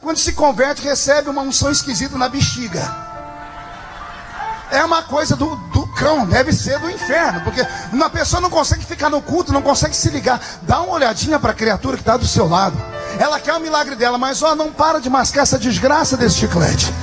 quando se converte, recebe uma unção esquisita na bexiga. É uma coisa do cão, deve ser do inferno, porque uma pessoa não consegue ficar no culto, não consegue se ligar. Dá uma olhadinha para a criatura que está do seu lado. Ela quer o milagre dela, mas não para de mascar essa desgraça desse chiclete.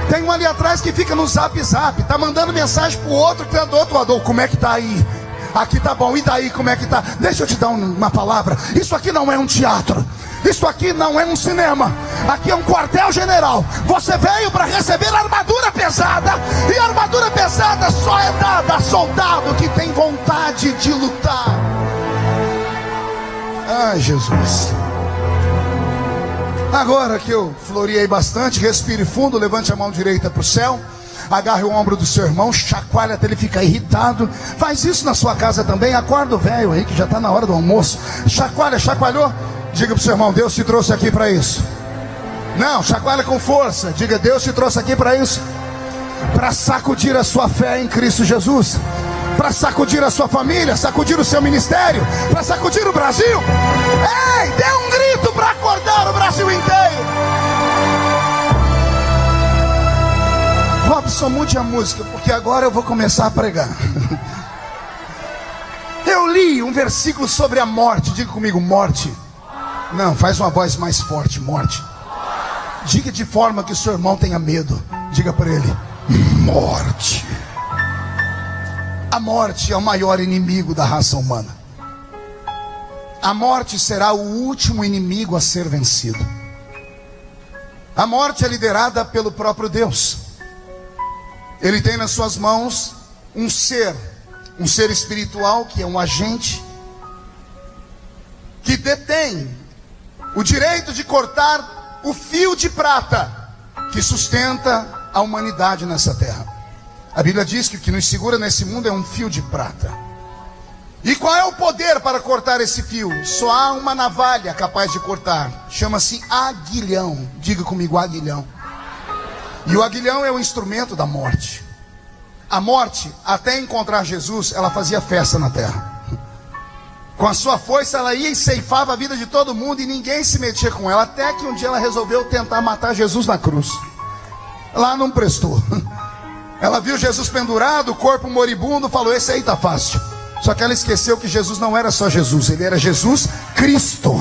Tem um ali atrás que fica no zap, tá mandando mensagem pro outro que tá do outro lado. Como é que tá aí? Aqui tá bom, e daí como é que tá? Deixa eu te dar uma palavra. Isso aqui não é um teatro. Isso aqui não é um cinema. Aqui é um quartel-general. Você veio para receber armadura pesada. E a armadura pesada só é dada a soldado que tem vontade de lutar. Ai, Jesus. Agora que eu floreei bastante, respire fundo, levante a mão direita para o céu. Agarre o ombro do seu irmão, chacoalha até ele ficar irritado. Faz isso na sua casa também. Acorda o velho aí que já está na hora do almoço. Chacoalha, chacoalhou? Diga para o seu irmão, Deus te trouxe aqui para isso. Não, chacoalha com força. Diga, Deus te trouxe aqui para isso. Para sacudir a sua fé em Cristo Jesus. Para sacudir a sua família, sacudir o seu ministério, para sacudir o Brasil. Ei, dê um grito para acordar o Brasil inteiro. Robson, mude a música, porque agora eu vou começar a pregar. Eu li um versículo sobre a morte. Diga comigo, morte. Não, faz uma voz mais forte, morte. Diga de forma que o seu irmão tenha medo. Diga para ele, morte. A morte é o maior inimigo da raça humana. A morte será o último inimigo a ser vencido. A morte é liderada pelo próprio Deus. Ele tem nas suas mãos um ser espiritual, que é um agente, que detém o direito de cortar o fio de prata que sustenta a humanidade nessa terra. A Bíblia diz que o que nos segura nesse mundo é um fio de prata. E qual é o poder para cortar esse fio? Só há uma navalha capaz de cortar. Chama-se aguilhão. Diga comigo, aguilhão. E o aguilhão é o instrumento da morte. A morte, até encontrar Jesus, ela fazia festa na terra. Com a sua força ela ia e ceifava a vida de todo mundo e ninguém se metia com ela. Até que um dia ela resolveu tentar matar Jesus na cruz. Lá não prestou. Ela viu Jesus pendurado, o corpo moribundo, falou, esse aí tá fácil. Só que ela esqueceu que Jesus não era só Jesus, ele era Jesus Cristo.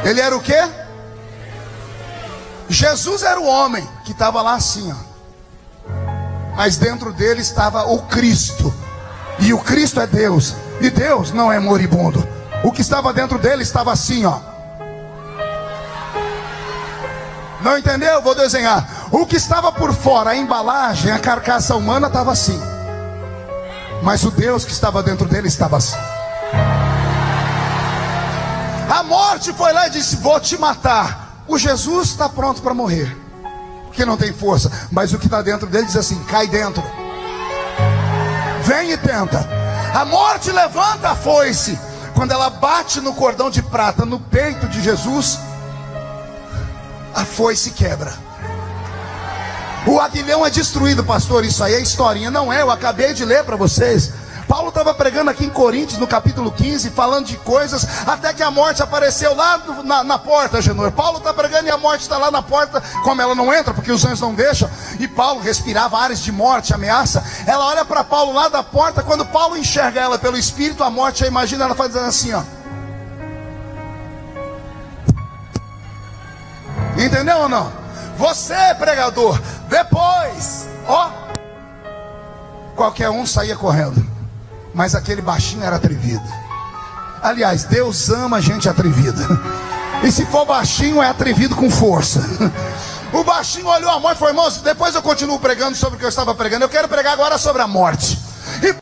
Ele era o quê? Jesus era o homem que estava lá assim, ó. Mas dentro dele estava o Cristo. E o Cristo é Deus. E Deus não é moribundo. O que estava dentro dele estava assim, ó. Não entendeu? Vou desenhar. O que estava por fora, a embalagem, a carcaça humana estava assim. Mas o Deus que estava dentro dele estava assim. A morte foi lá e disse, vou te matar. O Jesus está pronto para morrer, porque não tem força. Mas o que está dentro dele diz assim, cai dentro. Vem e tenta. A morte levanta a foice. Quando ela bate no cordão de prata, no peito de Jesus, a foice quebra. O aguilhão é destruído, pastor. Isso aí é historinha. Não é, eu acabei de ler para vocês. Paulo estava pregando aqui em Coríntios, no capítulo 15, falando de coisas, até que a morte apareceu lá na porta, Genor. Paulo está pregando e a morte está lá na porta, como ela não entra, porque os anjos não deixam, e Paulo respirava ares de morte, ameaça. Ela olha para Paulo lá da porta, quando Paulo enxerga ela pelo Espírito, a morte, já imagina ela fazendo assim, ó. Entendeu ou não? Você, pregador, depois, ó, qualquer um saía correndo. Mas aquele baixinho era atrevido. Aliás, Deus ama gente atrevida. E se for baixinho, é atrevido com força. O baixinho olhou a morte e falou, irmãos, depois eu continuo pregando sobre o que eu estava pregando. Eu quero pregar agora sobre a morte. E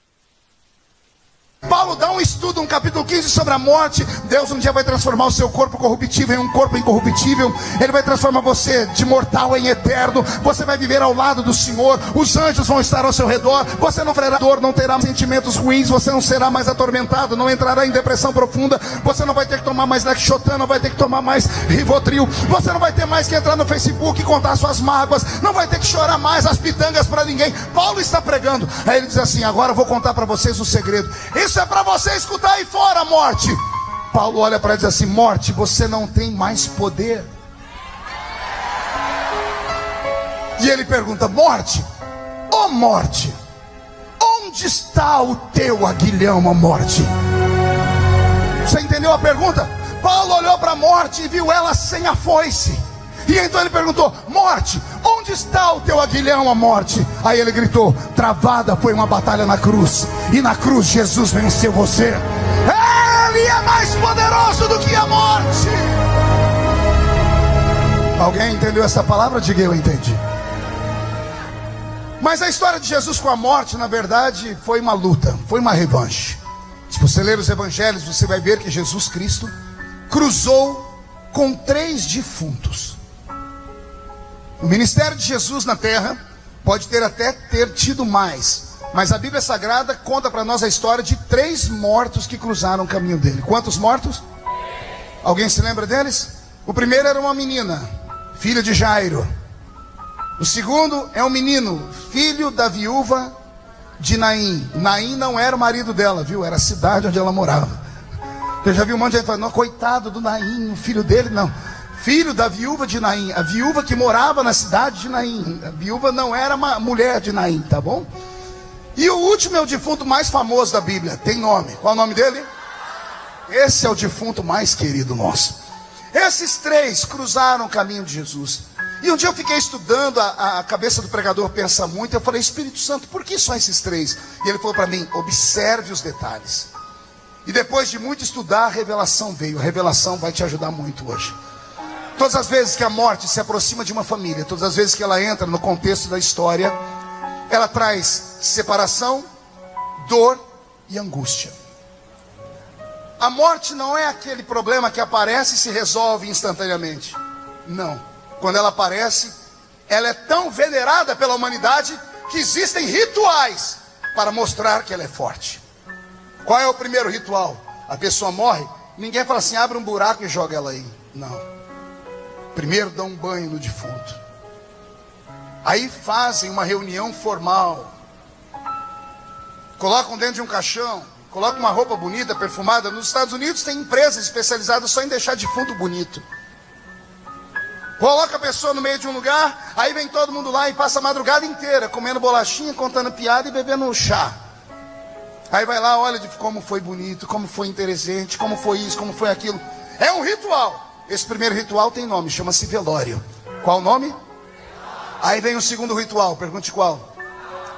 Paulo dá um estudo, um capítulo 15 sobre a morte. Deus um dia vai transformar o seu corpo corruptível em um corpo incorruptível. Ele vai transformar você de mortal em eterno. Você vai viver ao lado do Senhor. Os anjos vão estar ao seu redor. Você não terá dor, não terá sentimentos ruins. Você não será mais atormentado, não entrará em depressão profunda. Você não vai ter que tomar mais Lexotan, não vai ter que tomar mais Rivotril. Você não vai ter mais que entrar no Facebook e contar suas mágoas. Não vai ter que chorar mais as pitangas para ninguém. Paulo está pregando. Aí ele diz assim, agora eu vou contar para vocês o segredo. Isso é para você escutar aí fora, morte. Paulo olha para ele e diz assim, morte, você não tem mais poder. E ele pergunta: morte, ó morte, onde está o teu aguilhão, ó morte? Você entendeu a pergunta? Paulo olhou para a morte e viu ela sem a foice. E então ele perguntou: morte, onde está o teu aguilhão, a morte? Aí ele gritou: travada foi uma batalha na cruz, e na cruz Jesus venceu você. Ele é mais poderoso do que a morte. Alguém entendeu essa palavra? Diga: eu entendi. Mas a história de Jesus com a morte, na verdade, foi uma luta, foi uma revanche. Se você ler os evangelhos, você vai ver que Jesus Cristo cruzou com 3 defuntos. O ministério de Jesus na terra pode ter tido mais, mas a Bíblia Sagrada conta para nós a história de 3 mortos que cruzaram o caminho dele. Quantos mortos? Alguém se lembra deles? O primeiro era uma menina, filha de Jairo. O segundo é um menino, filho da viúva de Naim. Naim não era o marido dela, viu? Era a cidade onde ela morava. Eu já vi um monte de gente falando: não, coitado do Naim, o filho dele. Não, filho da viúva de Naim, a viúva que morava na cidade de Naim. A viúva não era uma mulher de Naim, tá bom? E o último é o defunto mais famoso da Bíblia, tem nome. Qual é o nome dele? Esse é o defunto mais querido nosso. Esses 3 cruzaram o caminho de Jesus. E um dia eu fiquei estudando, a cabeça do pregador pensa muito. Eu falei: Espírito Santo, por que só esses 3? E ele falou para mim: observe os detalhes. E depois de muito estudar, a revelação veio. A revelação vai te ajudar muito hoje. Todas as vezes que a morte se aproxima de uma família, todas as vezes que ela entra no contexto da história, ela traz separação, dor e angústia. A morte não é aquele problema que aparece e se resolve instantaneamente. Não. Quando ela aparece, ela é tão venerada pela humanidade que existem rituais para mostrar que ela é forte. Qual é o primeiro ritual? A pessoa morre, ninguém fala assim: abre um buraco e joga ela aí. Não. Primeiro dão um banho no defunto. Aí fazem uma reunião formal. Colocam dentro de um caixão, colocam uma roupa bonita, perfumada. Nos Estados Unidos tem empresas especializadas só em deixar defunto bonito. Coloca a pessoa no meio de um lugar, aí vem todo mundo lá e passa a madrugada inteira comendo bolachinha, contando piada e bebendo chá. Aí vai lá, olha de como foi bonito, como foi interessante, como foi isso, como foi aquilo. É um ritual. Esse primeiro ritual tem nome, chama-se velório. Qual o nome? Aí vem o segundo ritual, pergunte qual?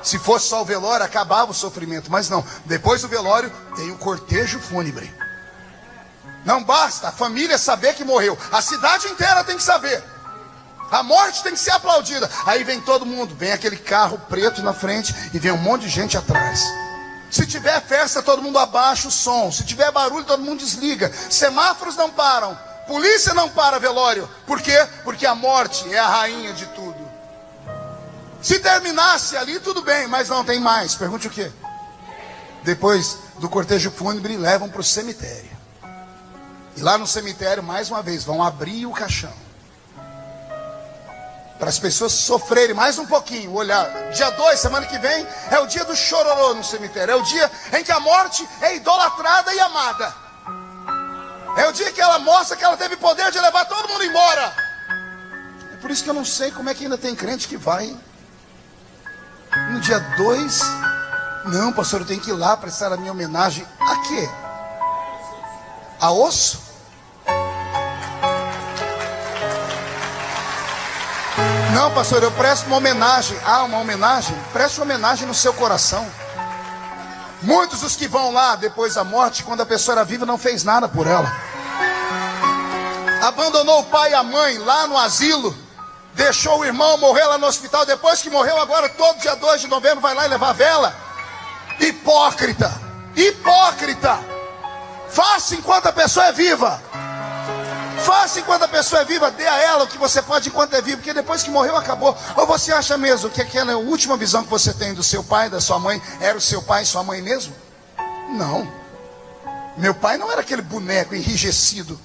Se fosse só o velório, acabava o sofrimento, mas não. Depois do velório, tem o cortejo fúnebre. Não basta a família saber que morreu, a cidade inteira tem que saber. A morte tem que ser aplaudida. Aí vem todo mundo, vem aquele carro preto na frente e vem um monte de gente atrás. Se tiver festa, todo mundo abaixa o som. Se tiver barulho, todo mundo desliga. Semáforos não param, polícia não para velório. Por quê? Porque a morte é a rainha de tudo. Se terminasse ali, tudo bem, mas não tem mais. Pergunte o quê? Depois do cortejo fúnebre, levam para o cemitério. E lá no cemitério, mais uma vez, vão abrir o caixão. Para as pessoas sofrerem mais um pouquinho, olhar. Dia 2, semana que vem, é o dia do chororô no cemitério. É o dia em que a morte é idolatrada e amada. É o dia que ela mostra que ela teve poder de levar todo mundo embora. É por isso que eu não sei como é que ainda tem crente que vai. No dia 2, não, pastor, eu tenho que ir lá prestar a minha homenagem. A quê? A osso? Não, pastor, eu presto uma homenagem. Ah, uma homenagem? Preste uma homenagem no seu coração. Muitos dos que vão lá depois da morte, quando a pessoa era viva, não fez nada por ela. Abandonou o pai e a mãe lá no asilo. Deixou o irmão morrer lá no hospital. Depois que morreu, agora todo dia 2 de novembro vai lá e levar a vela. Hipócrita. Hipócrita. Faça enquanto a pessoa é viva. Faça enquanto a pessoa é viva. Dê a ela o que você pode enquanto é vivo, porque depois que morreu, acabou. Ou você acha mesmo que aquela é a última visão que você tem do seu pai, da sua mãe, era o seu pai e sua mãe mesmo? Não. Meu pai não era aquele boneco enrijecido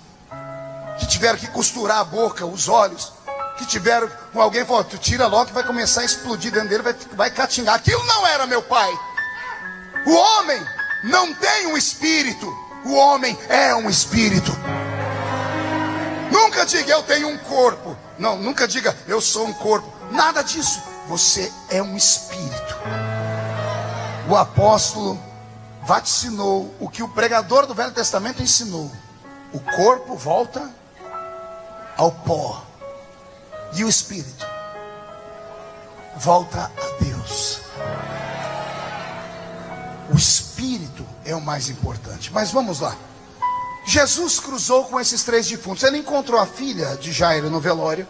que tiveram que costurar a boca, os olhos, que tiveram com alguém falou: tu tira logo que vai começar a explodir dentro dele, vai catingar. Aquilo não era meu pai. O homem não tem um espírito, o homem é um espírito. No Nunca diga eu tenho um corpo. Não, nunca diga eu sou um corpo. Nada disso. Você é um espírito. O apóstolo vaticinou o que o pregador do Velho Testamento ensinou. O corpo volta ao pó. E o espírito volta a Deus. O espírito é o mais importante. Mas vamos lá. Jesus cruzou com esses 3 defuntos. Ele encontrou a filha de Jairo no velório.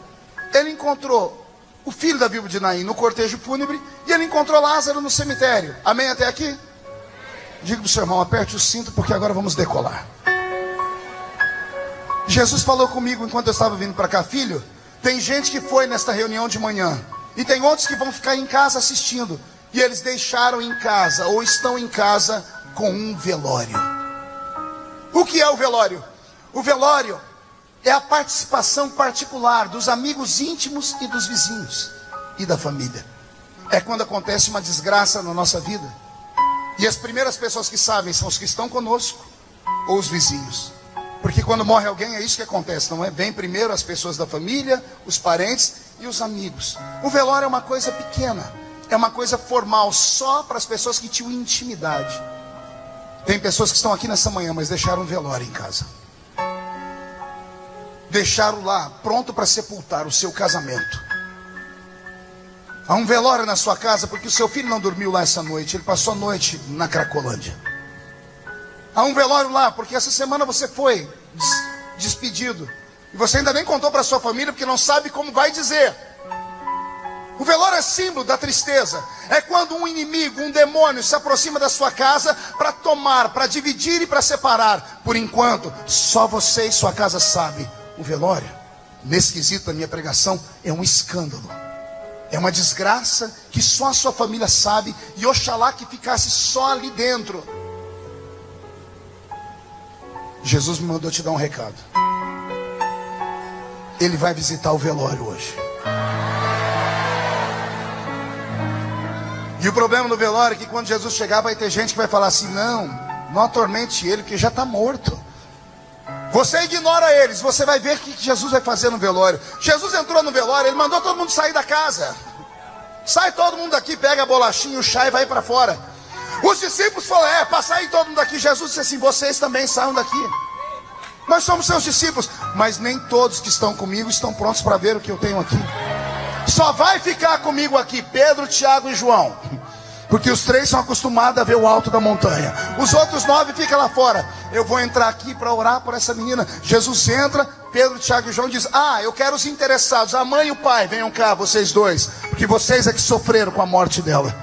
Ele encontrou o filho da viúva de Naim no cortejo fúnebre. E ele encontrou Lázaro no cemitério. Amém até aqui? Diga para o seu irmão, aperte o cinto, porque agora vamos decolar. Jesus falou comigo enquanto eu estava vindo para cá: filho, tem gente que foi nesta reunião de manhã, e tem outros que vão ficar em casa assistindo. E eles deixaram em casa, ou estão em casa, com um velório. O que é o velório? O velório é a participação particular dos amigos íntimos e dos vizinhos e da família. É quando acontece uma desgraça na nossa vida, e as primeiras pessoas que sabem são os que estão conosco ou os vizinhos. Porque quando morre alguém é isso que acontece, não é? Vem primeiro as pessoas da família, os parentes e os amigos. O velório é uma coisa pequena, é uma coisa formal, só para as pessoas que tinham intimidade. Tem pessoas que estão aqui nessa manhã, mas deixaram um velório em casa. Deixaram lá, pronto para sepultar o seu casamento. Há um velório na sua casa porque o seu filho não dormiu lá essa noite, ele passou a noite na Cracolândia. Há um velório lá porque essa semana você foi despedido, e você ainda nem contou para sua família porque não sabe como vai dizer. O velório é símbolo da tristeza. É quando um inimigo, um demônio se aproxima da sua casa para tomar, para dividir e para separar. Por enquanto, só você e sua casa sabem. O velório, nesse quesito da minha pregação, é um escândalo. É uma desgraça que só a sua família sabe. E oxalá que ficasse só ali dentro. Jesus me mandou te dar um recado. Ele vai visitar o velório hoje. E o problema no velório é que quando Jesus chegar vai ter gente que vai falar assim: não atormente ele, porque já está morto. Você ignora eles, você vai ver o que Jesus vai fazer no velório. Jesus entrou no velório, ele mandou todo mundo sair da casa. Sai todo mundo daqui, pega a bolachinha, o chá e vai para fora. Os discípulos falaram: para sair todo mundo daqui. Jesus disse assim: vocês também saiam daqui. Nós somos seus discípulos, mas nem todos que estão comigo estão prontos para ver o que eu tenho aqui. Só vai ficar comigo aqui Pedro, Tiago e João, porque os 3 são acostumados a ver o alto da montanha. Os outros 9 ficam lá fora. Eu vou entrar aqui para orar por essa menina. Jesus entra, Pedro, Tiago e João diz: eu quero os interessados, a mãe e o pai, venham cá, vocês 2, porque vocês é que sofreram com a morte dela.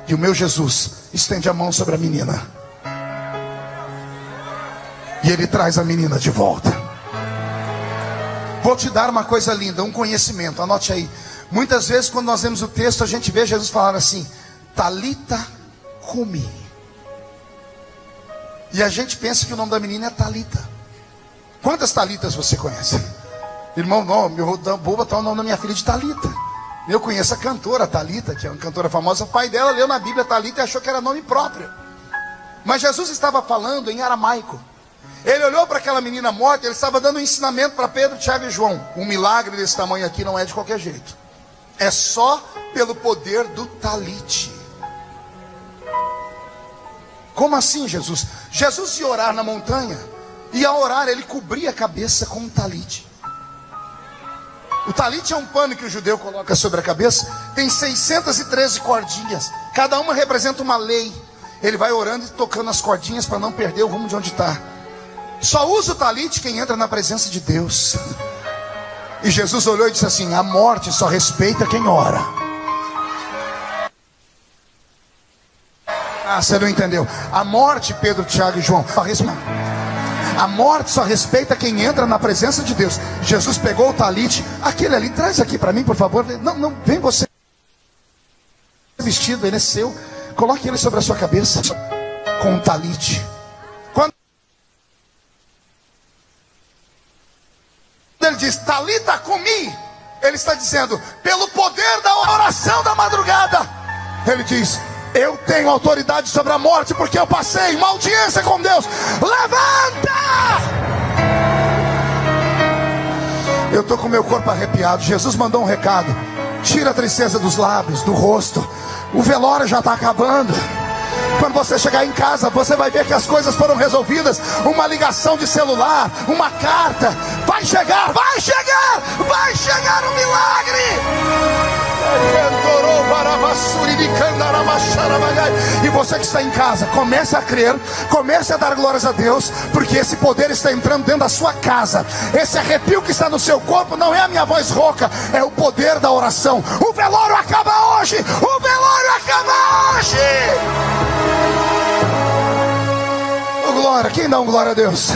E o meu Jesus estende a mão sobre a menina, e ele traz a menina de volta. Vou te dar uma coisa linda, um conhecimento, anote aí. Muitas vezes quando nós lemos o texto, a gente vê Jesus falar assim: Talita cumi. E a gente pensa que o nome da menina é Talita. Quantas Talitas você conhece? Irmão, não, vou botar o nome da minha filha de Talita. Eu conheço a cantora Talita, que é uma cantora famosa. O pai dela leu na Bíblia Talita e achou que era nome próprio. Mas Jesus estava falando em aramaico. Ele olhou para aquela menina morta, ele estava dando um ensinamento para Pedro, Tiago e João. Um milagre desse tamanho aqui não é de qualquer jeito. É só pelo poder do talite. Como assim, Jesus? Jesus ia orar na montanha, e ao orar ele cobria a cabeça com um talite. O talite é um pano que o judeu coloca sobre a cabeça. Tem 613 cordinhas, cada uma representa uma lei. Ele vai orando e tocando as cordinhas para não perder o rumo de onde está. Só usa o talite quem entra na presença de Deus. E Jesus olhou e disse assim: a morte só respeita quem ora. Você não entendeu? A morte, Pedro, Tiago e João, a morte só respeita quem entra na presença de Deus. Jesus pegou o talite. Aquele ali, traz aqui para mim, por favor. Não, vem você vestido, ele é seu. Coloque ele sobre a sua cabeça com um talite. Quando ele diz Talita cumi, ele está dizendo, pelo poder da oração da madrugada, ele diz: eu tenho autoridade sobre a morte, porque eu passei uma audiência com Deus. Levanta! Eu estou com meu corpo arrepiado. Jesus mandou um recado: tira a tristeza dos lábios, do rosto. O velório já está acabando. Quando você chegar em casa, você vai ver que as coisas foram resolvidas. Uma ligação de celular, uma carta. Vai chegar, vai chegar, vai chegar o milagre. E você que está em casa, comece a crer, comece a dar glórias a Deus, porque esse poder está entrando dentro da sua casa. Esse arrepio que está no seu corpo não é a minha voz rouca, é o poder da oração. O velório acaba hoje, o velório acaba hoje. Oh, glória, quem dá um glória a Deus?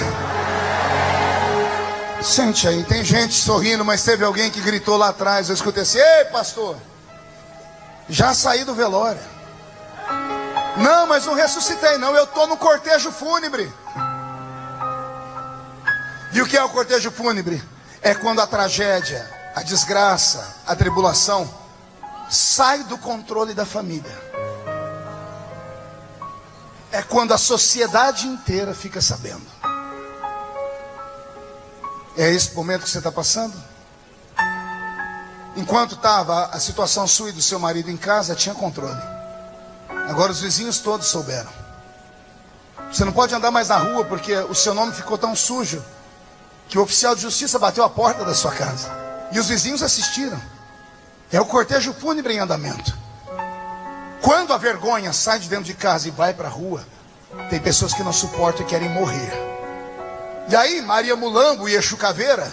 Sente aí, tem gente sorrindo, mas teve alguém que gritou lá atrás. Eu escutei assim: ei, pastor, já saí do velório. Não, mas não ressuscitei não, eu estou no cortejo fúnebre. E o que é o cortejo fúnebre? É quando a tragédia, a desgraça, a tribulação sai do controle da família. É quando a sociedade inteira fica sabendo. É esse momento que você está passando? Enquanto estava a situação sua e do seu marido em casa, tinha controle. Agora os vizinhos todos souberam. Você não pode andar mais na rua porque o seu nome ficou tão sujo que o oficial de justiça bateu a porta da sua casa. E os vizinhos assistiram. É o cortejo fúnebre em andamento. Quando a vergonha sai de dentro de casa e vai para a rua, tem pessoas que não suportam e querem morrer. E aí Maria Mulambo e Exu Caveira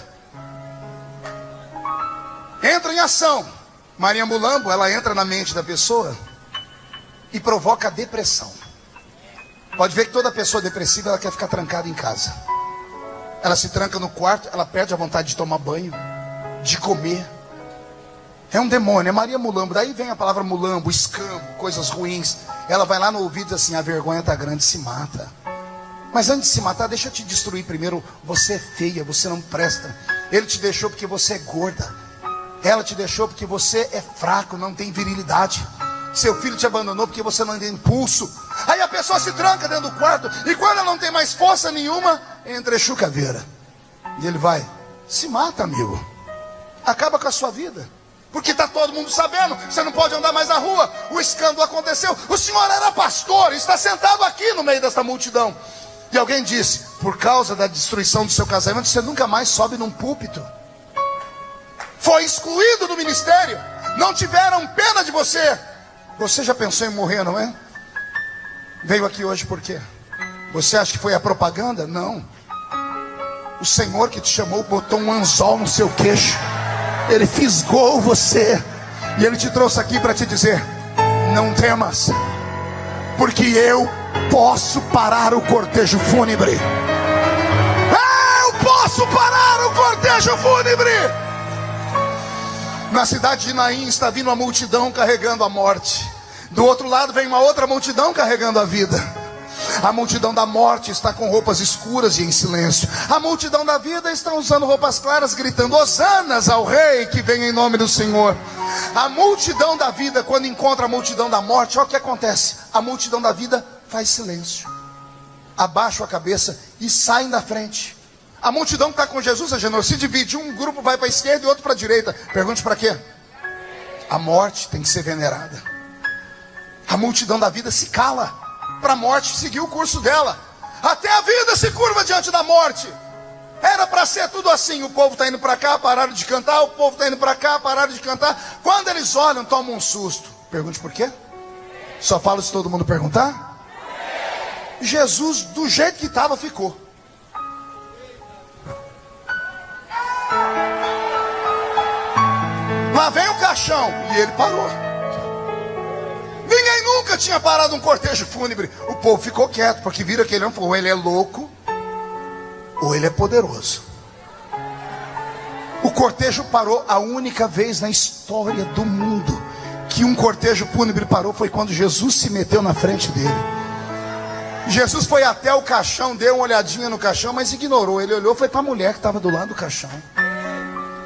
entram em ação. Maria Mulambo, ela entra na mente da pessoa e provoca depressão. Pode ver que toda pessoa depressiva, ela quer ficar trancada em casa. Ela se tranca no quarto, ela perde a vontade de tomar banho, de comer. É um demônio, é Maria Mulambo. Daí vem a palavra mulambo, escambo, coisas ruins. Ela vai lá no ouvido e diz assim: a vergonha está grande, se mata. Mas antes de se matar, deixa eu te destruir primeiro. Você é feia, você não presta. Ele te deixou porque você é gorda. Ela te deixou porque você é fraco, não tem virilidade. Seu filho te abandonou porque você não tem impulso. Aí a pessoa se tranca dentro do quarto, e quando ela não tem mais força nenhuma, entra Exu Caveira. E ele vai: se mata, amigo. Acaba com a sua vida. Porque está todo mundo sabendo, você não pode andar mais na rua. O escândalo aconteceu. O senhor era pastor, está sentado aqui no meio dessa multidão. E alguém disse: por causa da destruição do seu casamento, você nunca mais sobe num púlpito. Foi excluído do ministério. Não tiveram pena de você. Você já pensou em morrer, não é? Veio aqui hoje por quê? Você acha que foi a propaganda? Não. O Senhor que te chamou botou um anzol no seu queixo. Ele fisgou você. E Ele te trouxe aqui para te dizer: não temas, porque eu posso parar o cortejo fúnebre. Eu posso parar o cortejo fúnebre. Na cidade de Naim está vindo uma multidão carregando a morte. Do outro lado vem uma outra multidão carregando a vida. A multidão da morte está com roupas escuras e em silêncio. A multidão da vida está usando roupas claras, gritando: hosanas ao rei que vem em nome do Senhor. A multidão da vida, quando encontra a multidão da morte, olha o que acontece. A multidão da vida faz silêncio, abaixam a cabeça e saem da frente. A multidão que está com Jesus, a genocídio, se divide. Um grupo vai para a esquerda e outro para a direita. Pergunte para quê? A morte tem que ser venerada. A multidão da vida se cala para a morte seguir o curso dela. Até a vida se curva diante da morte. Era para ser tudo assim. O povo está indo para cá, pararam de cantar. O povo está indo para cá, pararam de cantar. Quando eles olham, tomam um susto. Pergunte por quê? Só falo se todo mundo perguntar. Jesus, do jeito que estava, ficou. Lá vem o caixão. E ele parou. Ninguém nunca tinha parado um cortejo fúnebre. O povo ficou quieto, porque viram aquele homem e falou: ou ele é louco, ou ele é poderoso. O cortejo parou. A única vez na história do mundo que um cortejo fúnebre parou foi quando Jesus se meteu na frente dele. Jesus foi até o caixão, deu uma olhadinha no caixão, mas ignorou. Ele olhou, foi para a mulher que estava do lado do caixão.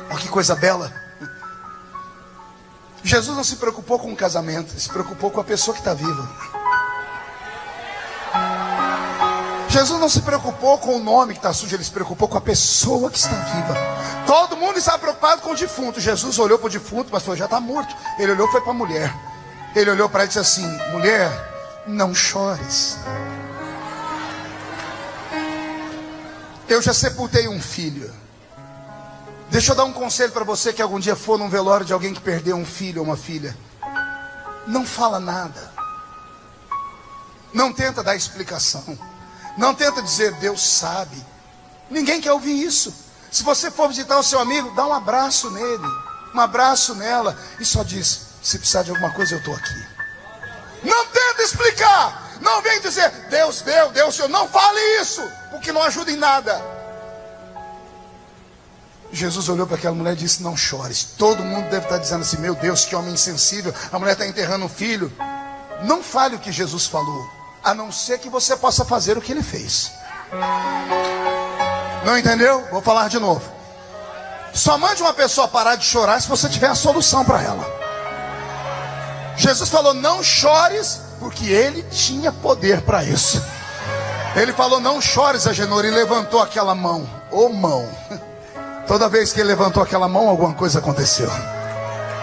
Olha que coisa bela. Jesus não se preocupou com o casamento, ele se preocupou com a pessoa que está viva. Jesus não se preocupou com o nome que está sujo, ele se preocupou com a pessoa que está viva. Todo mundo estava preocupado com o defunto. Jesus olhou para o defunto, mas falou, já está morto. Ele olhou, foi para a mulher. Ele olhou para ela e disse assim, mulher, não chores. Eu já sepultei um filho. Deixa eu dar um conselho para você que algum dia for num velório de alguém que perdeu um filho ou uma filha. Não fala nada. Não tenta dar explicação. Não tenta dizer, Deus sabe. Ninguém quer ouvir isso. Se você for visitar o seu amigo, dá um abraço nele, um abraço nela, e só diz, se precisar de alguma coisa eu estou aqui. Não tenta explicar. Não vem dizer, Deus deu, Deus deu. Não fale isso, porque não ajuda em nada. Jesus olhou para aquela mulher e disse, não chores. Todo mundo deve estar dizendo assim, meu Deus, que homem insensível. A mulher está enterrando um filho. Não fale o que Jesus falou, a não ser que você possa fazer o que ele fez. Não entendeu? Vou falar de novo. Só mande uma pessoa parar de chorar se você tiver a solução para ela. Jesus falou, não chores, porque ele tinha poder para isso. Ele falou, não chores, Agenor, e levantou aquela mão. Ô mão. Toda vez que ele levantou aquela mão, alguma coisa aconteceu.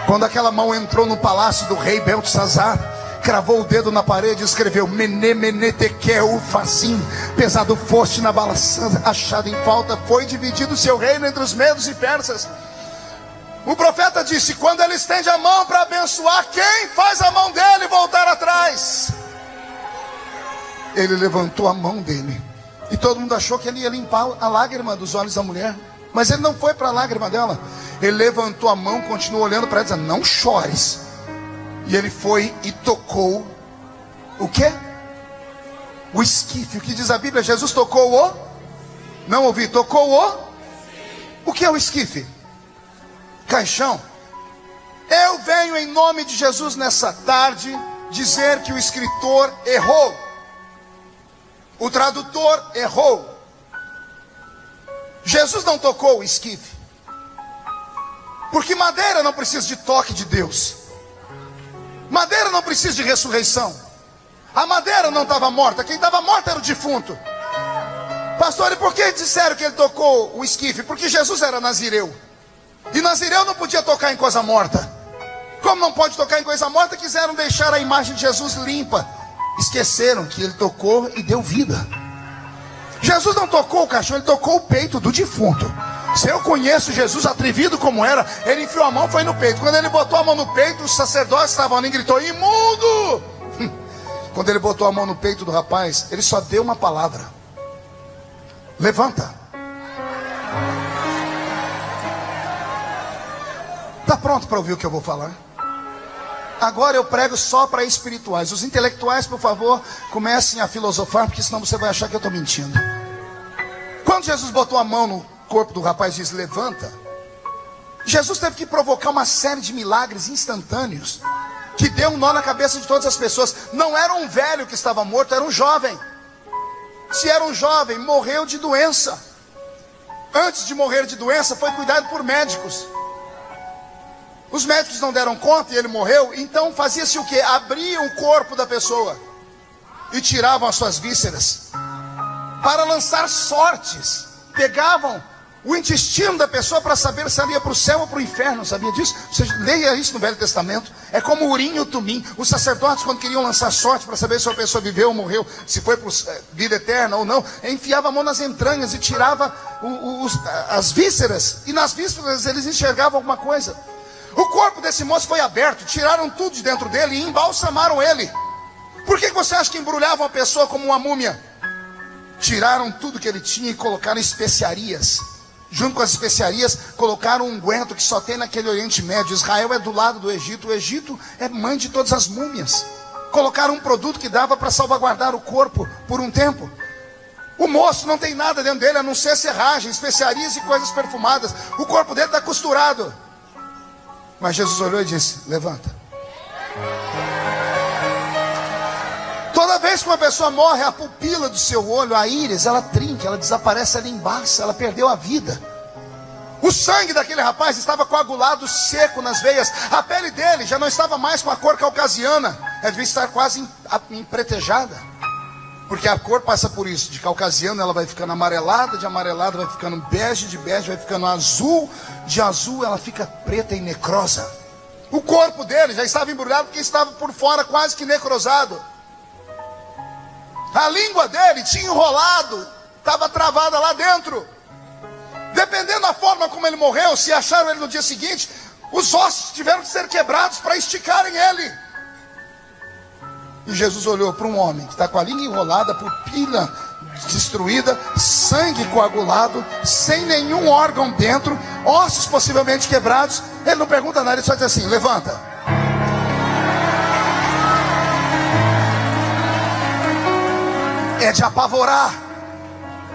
Quando aquela mão entrou no palácio do rei Beltesazar, cravou o dedo na parede e escreveu, Mene, mene, tekel, facim, pesado foste na balança, achado em falta, foi dividido o seu reino entre os medos e persas. O profeta disse, quando ele estende a mão para abençoar, quem faz a mão dele voltar atrás? Ele levantou a mão dele, e todo mundo achou que ele ia limpar a lágrima dos olhos da mulher, mas ele não foi para a lágrima dela. Ele levantou a mão, continuou olhando para ela, dizendo, não chores. E ele foi e tocou o quê? O esquife. O que diz a Bíblia? Jesus tocou o... Não ouvi. Tocou o que é o esquife? Caixão. Eu venho em nome de Jesus nessa tarde dizer que o escritor errou. O tradutor errou. Jesus não tocou o esquife. Porque madeira não precisa de toque de Deus. Madeira não precisa de ressurreição. A madeira não estava morta. Quem estava morto era o defunto. Pastor, e por que disseram que ele tocou o esquife? Porque Jesus era nazireu. E nazireu não podia tocar em coisa morta. Como não pode tocar em coisa morta, quiseram deixar a imagem de Jesus limpa. Esqueceram que ele tocou e deu vida. Jesus não tocou o caixão, ele tocou o peito do defunto. Se eu conheço Jesus, atrevido como era, ele enfiou a mão, foi no peito. Quando ele botou a mão no peito, os sacerdotes estavam ali e gritou, imundo! Quando ele botou a mão no peito do rapaz, ele só deu uma palavra. Levanta. Está pronto para ouvir o que eu vou falar? Agora eu prego só para espirituais. Os intelectuais, por favor, comecem a filosofar, porque senão você vai achar que eu estou mentindo. Quando Jesus botou a mão no corpo do rapaz e disse, levanta, Jesus teve que provocar uma série de milagres instantâneos, que deu um nó na cabeça de todas as pessoas. Não era um velho que estava morto, era um jovem. Se era um jovem, morreu de doença. Antes de morrer de doença, foi cuidado por médicos. Os médicos não deram conta e ele morreu. Então fazia-se o que? Abriam o corpo da pessoa e tiravam as suas vísceras para lançar sortes. Pegavam o intestino da pessoa para saber se ela ia para o céu ou para o inferno. Sabia disso? Você leia isso no Velho Testamento. É como o urim e o tumim. Os sacerdotes, quando queriam lançar sorte para saber se a pessoa viveu ou morreu, se foi para vida eterna ou não, enfiava a mão nas entranhas e tirava as vísceras. E nas vísceras eles enxergavam alguma coisa. O corpo desse moço foi aberto, tiraram tudo de dentro dele e embalsamaram ele. Por que você acha que embrulhavam a pessoa como uma múmia? Tiraram tudo que ele tinha e colocaram especiarias. Junto com as especiarias, colocaram um unguento que só tem naquele Oriente Médio. Israel é do lado do Egito. O Egito é mãe de todas as múmias. Colocaram um produto que dava para salvaguardar o corpo por um tempo. O moço não tem nada dentro dele, a não ser serragem, especiarias e coisas perfumadas. O corpo dele está costurado. Mas Jesus olhou e disse, levanta. Toda vez que uma pessoa morre, a pupila do seu olho, a íris, ela trinca, ela desaparece, ela embaça, ela perdeu a vida. O sangue daquele rapaz estava coagulado, seco nas veias. A pele dele já não estava mais com a cor caucasiana, ela devia estar quase empretejada. Porque a cor passa por isso, de caucasiano ela vai ficando amarelada, de amarelada vai ficando bege, de bege vai ficando azul, de azul ela fica preta e necrosa. O corpo dele já estava embrulhado porque estava por fora quase que necrosado. A língua dele tinha enrolado, estava travada lá dentro. Dependendo da forma como ele morreu, se acharam ele no dia seguinte, os ossos tiveram que ser quebrados para esticarem ele. E Jesus olhou para um homem que está com a língua enrolada, pupila destruída, sangue coagulado, sem nenhum órgão dentro, ossos possivelmente quebrados. Ele não pergunta nada, ele só diz assim: levanta. É de apavorar.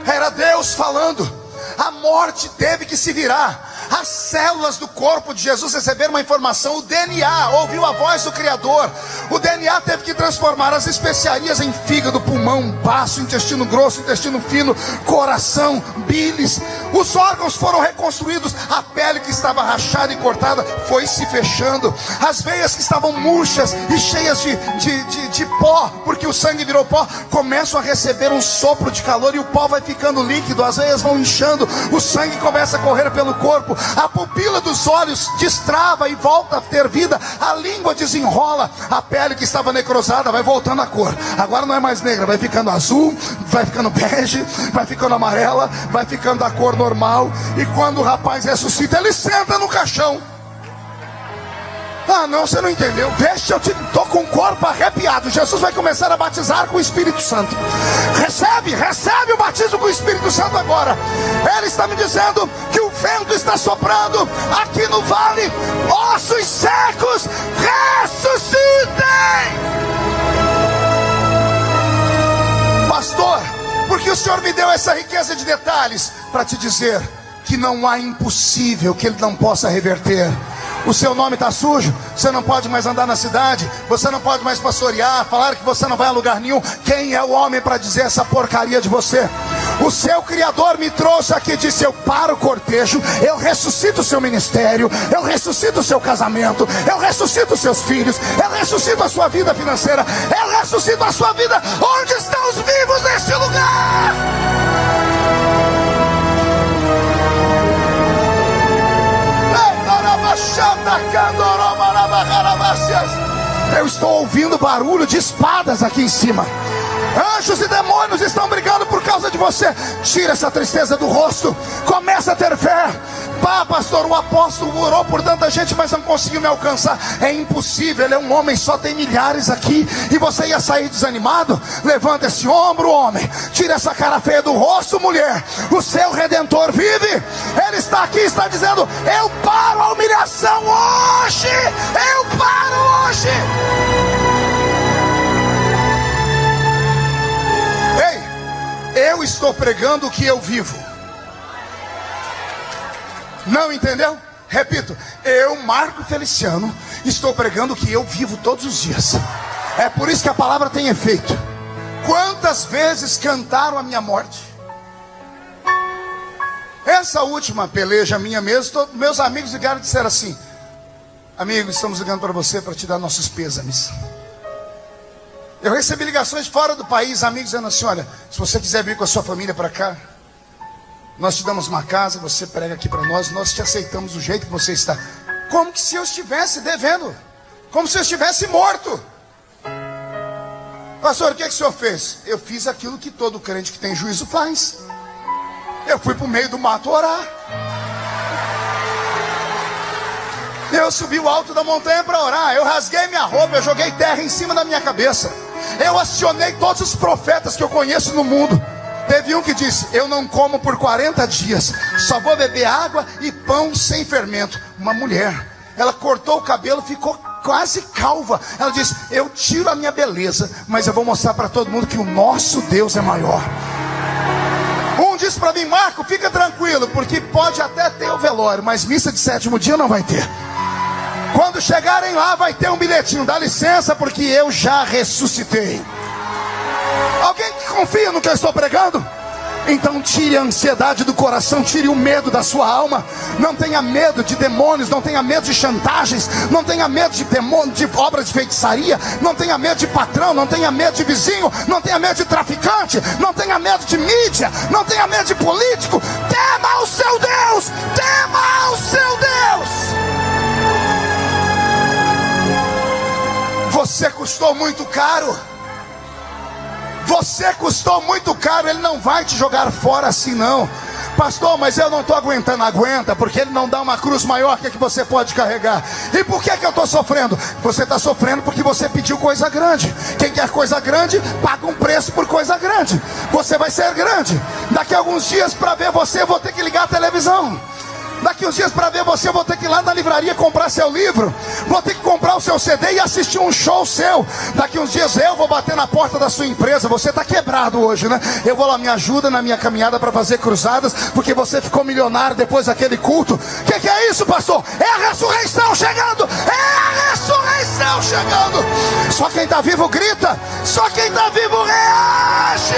Era Deus falando. A morte teve que se virar. As células do corpo de Jesus receberam uma informação. O DNA ouviu a voz do Criador. O DNA teve que transformar as especiarias em fígado, pulmão, baço, intestino grosso, intestino fino, coração, bílis. Os órgãos foram reconstruídos. A pele que estava rachada e cortada foi se fechando. As veias que estavam murchas e cheias de pó, porque o sangue virou pó, começam a receber um sopro de calor e o pó vai ficando líquido. As veias vão inchando, o sangue começa a correr pelo corpo. A pupila dos olhos destrava e volta a ter vida. A língua desenrola. A pele que estava necrosada vai voltando a cor. Agora não é mais negra, vai ficando azul, vai ficando bege, vai ficando amarela, vai ficando da cor normal. E quando o rapaz ressuscita, ele senta no caixão. Ah, não, você não entendeu. Deixa eu te... Estou com o corpo arrepiado. Jesus vai começar a batizar com o Espírito Santo. Recebe o batismo com o Espírito Santo agora. Ele está me dizendo que o vento está soprando aqui no vale. Ossos secos ressuscitem. Pastor, porque o Senhor me deu essa riqueza de detalhes? Para te dizer que não há impossível que Ele não possa reverter. O seu nome está sujo, você não pode mais andar na cidade, você não pode mais pastorear, falar que você não vai a lugar nenhum. Quem é o homem para dizer essa porcaria de você? O seu Criador me trouxe aqui e disse: eu paro o cortejo, eu ressuscito o seu ministério, eu ressuscito o seu casamento, eu ressuscito os seus filhos, eu ressuscito a sua vida financeira, eu ressuscito a sua vida. Onde estão os vivos neste lugar? Eu estou ouvindo barulho de espadas aqui em cima. Anjos e demônios estão brigando por causa de você. Tira essa tristeza do rosto. Começa a ter fé. Pá, pastor, o apóstolo orou por tanta gente, mas não conseguiu me alcançar. É impossível, ele é um homem, só tem milhares aqui. E você ia sair desanimado? Levanta esse ombro, homem. Tira essa cara feia do rosto, mulher. O seu Redentor vive. Ele está aqui, está dizendo: eu paro a humilhação hoje. Eu paro hoje. Ei, eu estou pregando o que eu vivo. Não entendeu? Repito, eu, Marco Feliciano, estou pregando o que eu vivo todos os dias. É por isso que a palavra tem efeito. Quantas vezes cantaram a minha morte? Essa última peleja minha mesmo, meus amigos ligaram e disseram assim: amigo, estamos ligando para você para te dar nossos pêsames. Eu recebi ligações fora do país, amigos dizendo assim: olha, se você quiser vir com a sua família para cá, nós te damos uma casa, você prega aqui para nós te aceitamos do jeito que você está. Como que se eu estivesse devendo, como se eu estivesse morto. Pastor, o que é que o senhor fez? Eu fiz aquilo que todo crente que tem juízo faz. Eu fui para o meio do mato orar. Eu subi o alto da montanha para orar. Eu rasguei minha roupa, eu joguei terra em cima da minha cabeça. Eu acionei todos os profetas que eu conheço no mundo. Teve um que disse: eu não como por 40 dias, só vou beber água e pão sem fermento. Uma mulher, ela cortou o cabelo, ficou quase calva. Ela disse: eu tiro a minha beleza, mas eu vou mostrar para todo mundo que o nosso Deus é maior. Um disse para mim: Marco, fica tranquilo, porque pode até ter o velório, mas missa de 7º dia não vai ter. Quando chegarem lá vai ter um bilhetinho: dá licença, porque eu já ressuscitei. Alguém que confia no que eu estou pregando? Então tire a ansiedade do coração, tire o medo da sua alma. Não tenha medo de demônios, não tenha medo de chantagens, não tenha medo de demônios, de obras de feitiçaria, não tenha medo de patrão, não tenha medo de vizinho, não tenha medo de traficante, não tenha medo de mídia, não tenha medo de político. Tema o seu Deus, tema o seu Deus. Você custou muito caro. Você custou muito caro. Ele não vai te jogar fora assim não. Pastor, mas eu não estou aguentando. Aguenta, porque Ele não dá uma cruz maior que a que você pode carregar. E por que eu estou sofrendo? Você está sofrendo porque você pediu coisa grande. Quem quer coisa grande, paga um preço por coisa grande. Você vai ser grande. Daqui a alguns dias, para ver você, eu vou ter que ligar a televisão. Daqui uns dias, para ver você, eu vou ter que ir lá na livraria comprar seu livro. Vou ter que comprar o seu CD e assistir um show seu. Daqui uns dias eu vou bater na porta da sua empresa. Você está quebrado hoje, né? Eu vou lá, me ajuda na minha caminhada para fazer cruzadas, porque você ficou milionário depois daquele culto. O que é isso, pastor? É a ressurreição chegando. É a ressurreição chegando. Só quem está vivo grita. Só quem está vivo reage.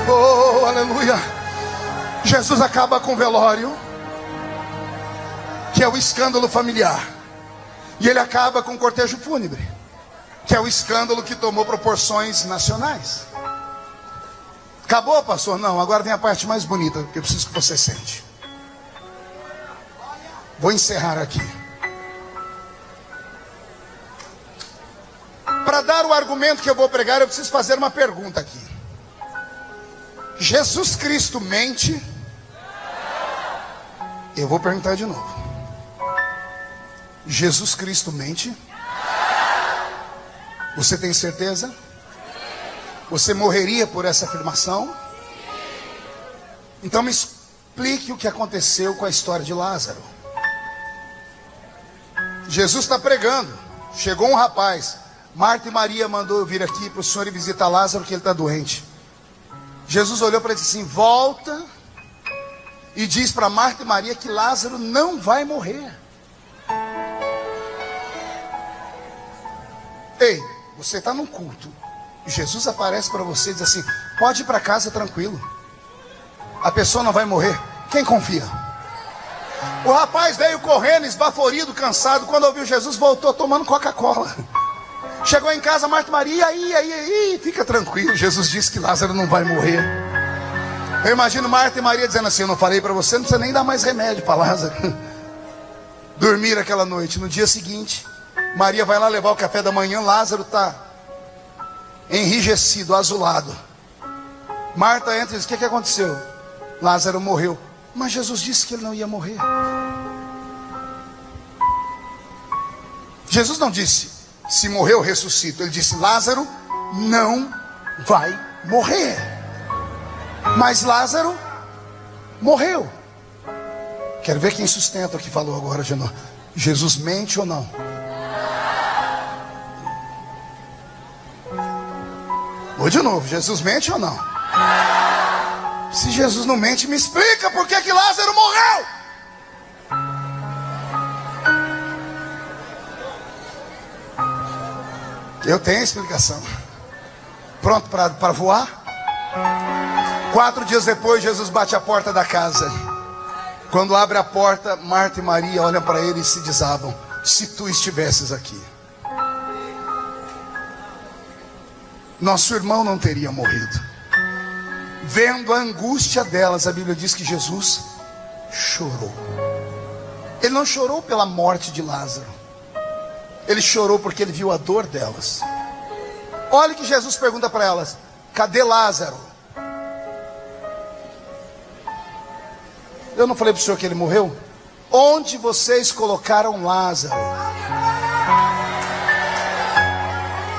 Oh, aleluia. Jesus acaba com o velório, que é o escândalo familiar, e Ele acaba com o cortejo fúnebre, que é o escândalo que tomou proporções nacionais. Acabou, pastor? Não, agora vem a parte mais bonita, que eu preciso que você sente. Vou encerrar aqui. Para dar o argumento que eu vou pregar, eu preciso fazer uma pergunta aqui. Jesus Cristo mente? Eu vou perguntar de novo. Jesus Cristo mente? Você tem certeza? Você morreria por essa afirmação? Então me explique o que aconteceu com a história de Lázaro. Jesus está pregando. Chegou um rapaz. Marta e Maria mandou eu vir aqui para o Senhor e visitar Lázaro, que ele está doente. Jesus olhou para ele e disse assim: volta e diz para Marta e Maria que Lázaro não vai morrer. Ei, você está num culto, Jesus aparece para você e diz assim: pode ir para casa tranquilo, a pessoa não vai morrer. Quem confia? O rapaz veio correndo, esbaforido, cansado. Quando ouviu Jesus, voltou tomando Coca-Cola. Chegou em casa, Marta e Maria, aí, fica tranquilo, Jesus disse que Lázaro não vai morrer. Eu imagino Marta e Maria dizendo assim: eu não falei para você, não precisa nem dar mais remédio para Lázaro. Dormir aquela noite. No dia seguinte, Maria vai lá levar o café da manhã. Lázaro está enrijecido, azulado. Marta entra e diz: o que aconteceu? Lázaro morreu. Mas Jesus disse que ele não ia morrer. Jesus não disse: se morreu, ressuscito. Ele disse: Lázaro não vai morrer. Mas Lázaro morreu. Quero ver quem sustenta o que falou agora de novo. Jesus mente ou não? Vou de novo. Jesus mente ou não? Se Jesus não mente, me explica por que Lázaro morreu. Eu tenho a explicação. Pronto para voar? 4 dias depois, Jesus bate a porta da casa. Quando abre a porta, Marta e Maria olham para ele e se desabam: se tu estivesses aqui, nosso irmão não teria morrido. Vendo a angústia delas, a Bíblia diz que Jesus chorou. Ele não chorou pela morte de Lázaro. Ele chorou porque ele viu a dor delas. Olha que Jesus pergunta para elas: cadê Lázaro? Eu não falei para o senhor que ele morreu? Onde vocês colocaram Lázaro?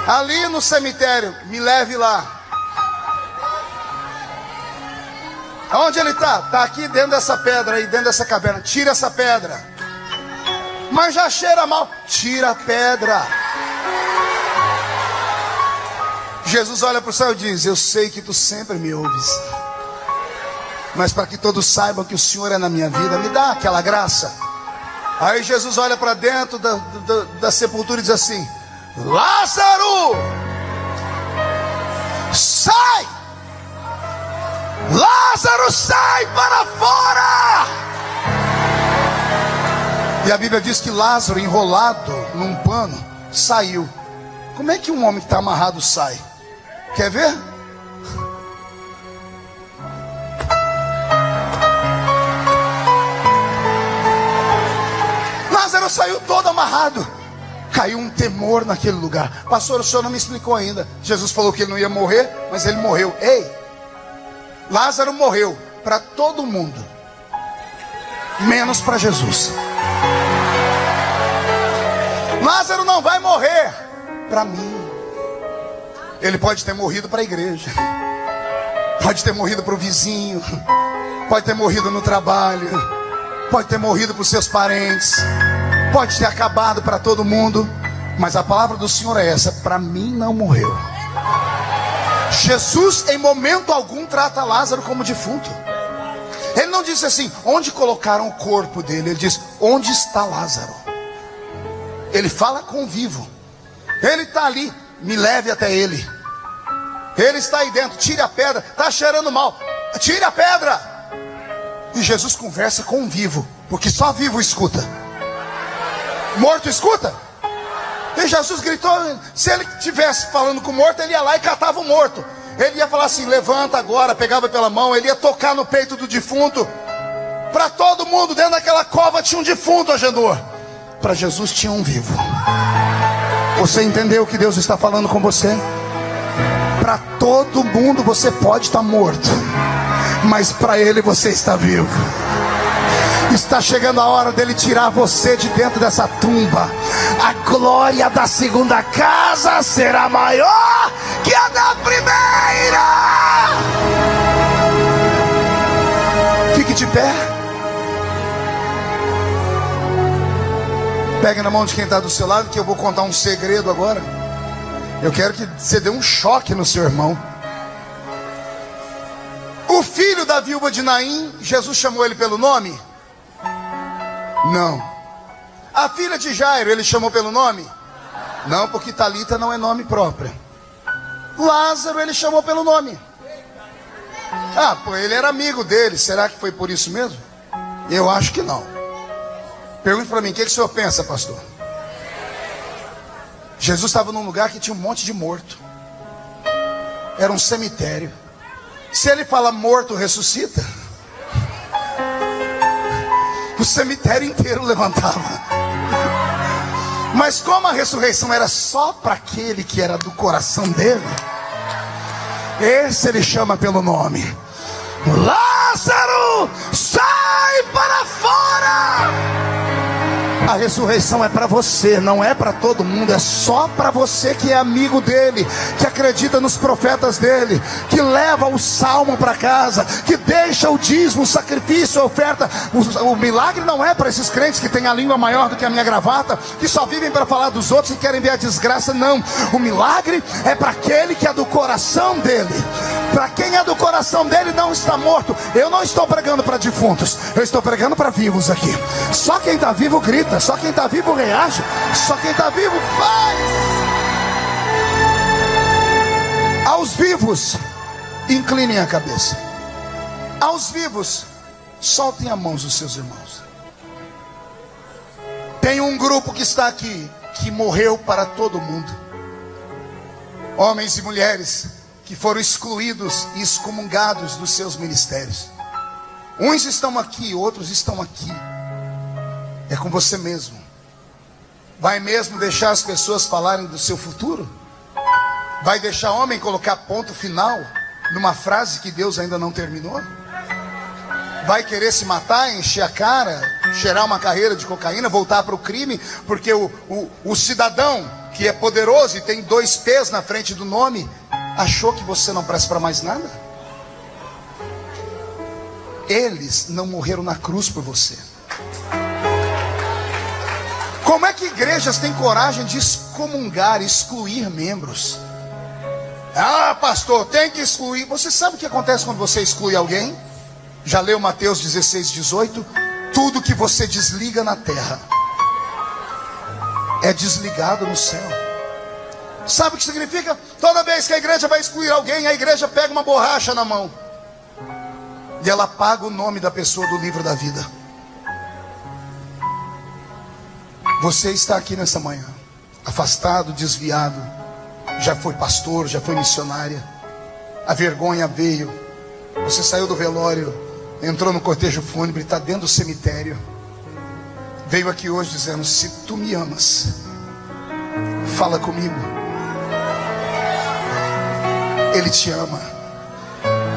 Ali no cemitério. Me leve lá. Onde ele está? Está aqui dentro dessa pedra aí, dentro dessa caverna. Tira essa pedra. Mas já cheira mal. Tira a pedra. Jesus olha para o céu e diz: eu sei que tu sempre me ouves, mas para que todos saibam que o Senhor é na minha vida, me dá aquela graça. Aí Jesus olha para dentro da sepultura e diz assim: Lázaro, sai! Lázaro, sai para fora! E a Bíblia diz que Lázaro, enrolado num pano, saiu. Como é que um homem que está amarrado sai? Quer ver? Lázaro saiu todo amarrado. Caiu um temor naquele lugar. Pastor, o senhor não me explicou ainda. Jesus falou que ele não ia morrer, mas ele morreu. Ei, Lázaro morreu para todo mundo, menos para Jesus. Lázaro não vai morrer para mim. Ele pode ter morrido para a igreja, pode ter morrido para o vizinho, pode ter morrido no trabalho, pode ter morrido para os seus parentes, pode ter acabado para todo mundo, mas a palavra do Senhor é essa: para mim não morreu. Jesus em momento algum trata Lázaro como defunto. Ele não disse assim: onde colocaram o corpo dele? Ele diz: onde está Lázaro? Ele fala com o vivo. Ele está ali, me leve até ele. Ele está aí dentro, tire a pedra. Está cheirando mal, tire a pedra. E Jesus conversa com o vivo, porque só vivo escuta. Morto escuta? E Jesus gritou. Se ele estivesse falando com o morto, ele ia lá e catava o morto. Ele ia falar assim: levanta agora, pegava pela mão. Ele ia tocar no peito do defunto. Para todo mundo dentro daquela cova tinha um defunto, Agenor. Para Jesus tinha um vivo. Você entendeu o que Deus está falando com você? Para todo mundo você pode estar morto, mas para Ele você está vivo. Está chegando a hora dele tirar você de dentro dessa tumba. A glória da segunda casa será maior que a da primeira. Fique de pé. Pegue na mão de quem está do seu lado, que eu vou contar um segredo agora. Eu quero que você dê um choque no seu irmão. O filho da viúva de Naim, Jesus chamou ele pelo nome? Não. A filha de Jairo, ele chamou pelo nome? Não, porque Talita não é nome próprio. Lázaro, ele chamou pelo nome. Ah, pô, ele era amigo dele. Será que foi por isso mesmo? Eu acho que não. Pergunte para mim, o que o senhor pensa, pastor? Jesus estava num lugar que tinha um monte de morto. Era um cemitério. Se ele fala morto ressuscita, o cemitério inteiro levantava. Mas como a ressurreição era só para aquele que era do coração dele, esse ele chama pelo nome: Lázaro, sai para fora! A ressurreição é para você, não é para todo mundo. É só para você que é amigo dele, que acredita nos profetas dele, que leva o salmo para casa, que deixa o dízimo, o sacrifício, a oferta. O milagre não é para esses crentes que têm a língua maior do que a minha gravata, que só vivem para falar dos outros e querem ver a desgraça. Não, o milagre é para aquele que é do coração dele. Para quem é do coração dele não está morto. Eu não estou pregando para defuntos, eu estou pregando para vivos aqui. Só quem está vivo grita, só quem está vivo reage, só quem está vivo faz. Aos vivos, inclinem a cabeça. Aos vivos, soltem a mão dos seus irmãos. Tem um grupo que está aqui, que morreu para todo mundo. Homens e mulheres que foram excluídos e excomungados dos seus ministérios. Uns estão aqui, outros estão aqui. É com você mesmo. Vai mesmo deixar as pessoas falarem do seu futuro? Vai deixar homem colocar ponto final numa frase que Deus ainda não terminou? Vai querer se matar, encher a cara, cheirar uma carreira de cocaína, voltar para o crime, porque o cidadão que é poderoso e tem 2 P's na frente do nome, achou que você não presta para mais nada? Eles não morreram na cruz por você. Como é que igrejas têm coragem de excomungar, excluir membros? Ah, pastor, tem que excluir. Você sabe o que acontece quando você exclui alguém? Já leu Mateus 16, 18? Tudo que você desliga na terra é desligado no céu. Sabe o que significa? Toda vez que a igreja vai excluir alguém, a igreja pega uma borracha na mão e ela apaga o nome da pessoa do livro da vida. Você está aqui nessa manhã, afastado, desviado, já foi pastor, já foi missionária, a vergonha veio, você saiu do velório, entrou no cortejo fúnebre, está dentro do cemitério, veio aqui hoje dizendo: se tu me amas, fala comigo. Ele te ama.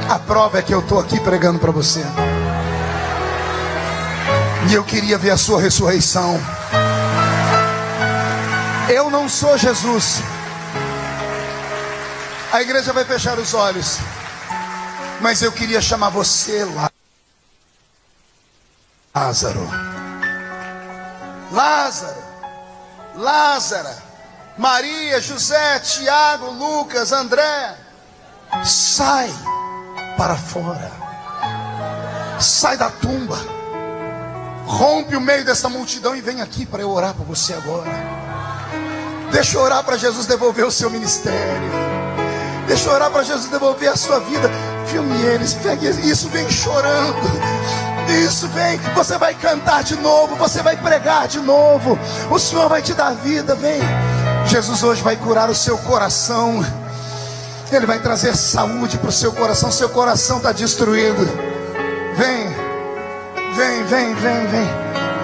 A prova é que eu estou aqui pregando para você, e eu queria ver a sua ressurreição. Eu não sou Jesus. A igreja vai fechar os olhos, mas eu queria chamar você lá. Lázaro, Lázaro, Lázara, Maria, José, Tiago, Lucas, André, sai para fora, sai da tumba, rompe o meio dessa multidão e vem aqui para eu orar por você agora. Deixa eu orar para Jesus devolver o seu ministério. Deixa eu orar para Jesus devolver a sua vida. Filme eles, pegue isso, vem chorando. Isso, vem, você vai cantar de novo, você vai pregar de novo. O Senhor vai te dar vida, vem. Jesus hoje vai curar o seu coração. Ele vai trazer saúde para o seu coração. Seu coração está destruído. Vem, vem, vem, vem, vem.